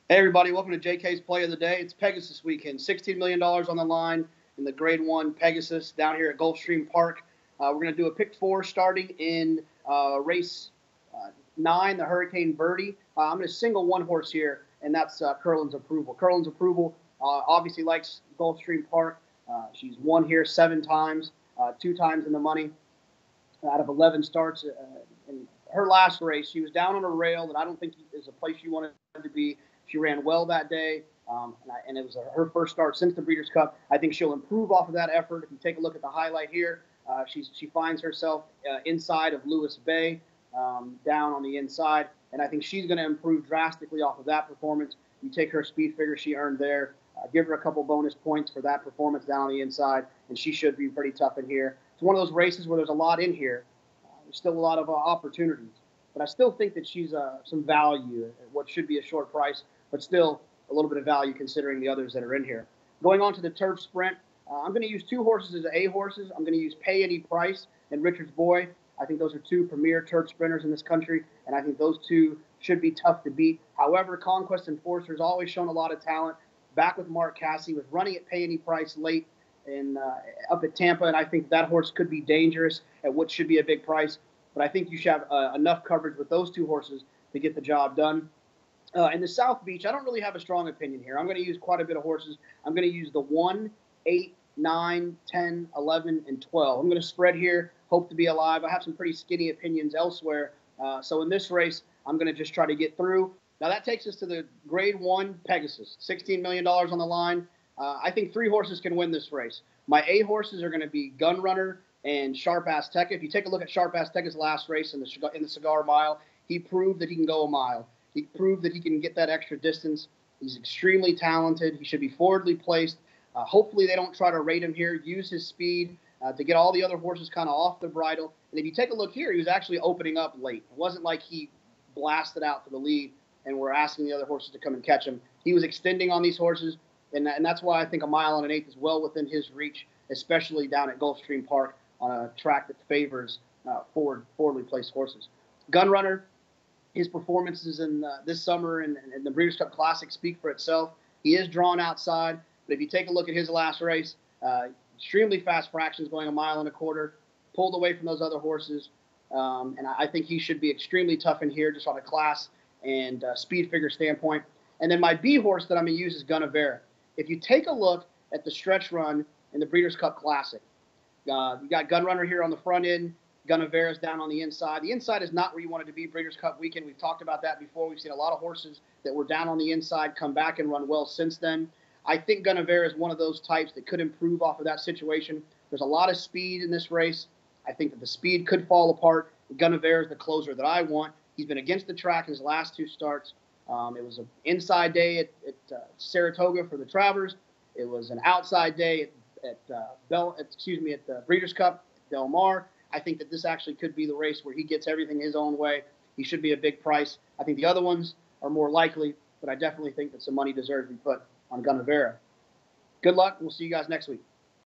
Hey everybody, welcome to JK's Play of the Day. It's Pegasus weekend. $16 million on the line in the Grade 1 Pegasus down here at Gulfstream Park. We're going to do a pick 4 starting in race 9, the Hurricane Birdie. I'm going to single one horse here, and that's Curlin's Approval. Curlin's Approval obviously likes Gulfstream Park. She's won here 7 times, 2 times in the money out of 11 starts. In her last race, she was down on a rail that I don't think is a place she wanted to be. She ran well that day, and it was her first start since the Breeders' Cup. I think she'll improve off of that effort. If you take a look at the highlight here, she finds herself inside of Lewis Bay, down on the inside, and I think she's going to improve drastically off of that performance. You take her speed figure she earned there, give her a couple bonus points for that performance down on the inside, and she should be pretty tough in here. It's one of those races where there's a lot in here. There's still a lot of opportunities, but I still think that she's some value at what should be a short price, but still a little bit of value considering the others that are in here. Going on to the Turf Sprint, I'm going to use 2 horses as A horses. I'm going to use Pay Any Price and Richard's Boy. I think those are 2 premier turf sprinters in this country, and I think those 2 should be tough to beat. However, Conquest Enforcer has always shown a lot of talent. Back with Mark Casse, was running at Pay Any Price late in up at Tampa, and I think that horse could be dangerous at what should be a big price. But I think you should have enough coverage with those 2 horses to get the job done. In the South Beach, I don't really have a strong opinion here. I'm going to use quite a bit of horses. I'm going to use the 1, 8, 9, 10, 11, and 12. I'm going to spread here, hope to be alive. I have some pretty skinny opinions elsewhere. So in this race, I'm going to just try to get through. Now that takes us to the Grade 1 Pegasus, $16 million on the line. I think 3 horses can win this race. My A horses are going to be Gunrunner and Sharp Azteca. If you take a look at Sharp Azteca's last race in the Cigar Mile, he proved that he can go a mile. He proved that he can get that extra distance. He's extremely talented. He should be forwardly placed. Hopefully they don't try to rate him here. Use his speed to get all the other horses kind of off the bridle. And if you take a look here, he was actually opening up late. It wasn't like he blasted out to the lead and we're asking the other horses to come and catch him. He was extending on these horses, and that's why I think a mile and an eighth is well within his reach, especially down at Gulfstream Park on a track that favors forwardly placed horses. Gunrunner, his performances in this summer and the Breeders' Cup Classic speak for itself. He is drawn outside, but if you take a look at his last race, extremely fast fractions going a mile and a quarter, pulled away from those other horses, and I think he should be extremely tough in here just on a class and speed figure standpoint. And then my B horse that I'm going to use is Gunnavera. If you take a look at the stretch run in the Breeders' Cup Classic, you got Gunrunner here on the front end, Gunnavera's down on the inside. The inside is not where you want it to be Breeders' Cup weekend. We've talked about that before. We've seen a lot of horses that were down on the inside come back and run well since then. I think Gunnavera is one of those types that could improve off of that situation. There's a lot of speed in this race. I think that the speed could fall apart. Gunnavera is the closer that I want. He's been against the track in his last 2 starts. It was an inside day at Saratoga for the Travers. It was an outside day at the Breeders' Cup, Del Mar. I think that this actually could be the race where he gets everything his own way. He should be a big price. I think the other ones are more likely, but I definitely think that some money deserves to be put on Gunnavera. Good luck. We'll see you guys next week.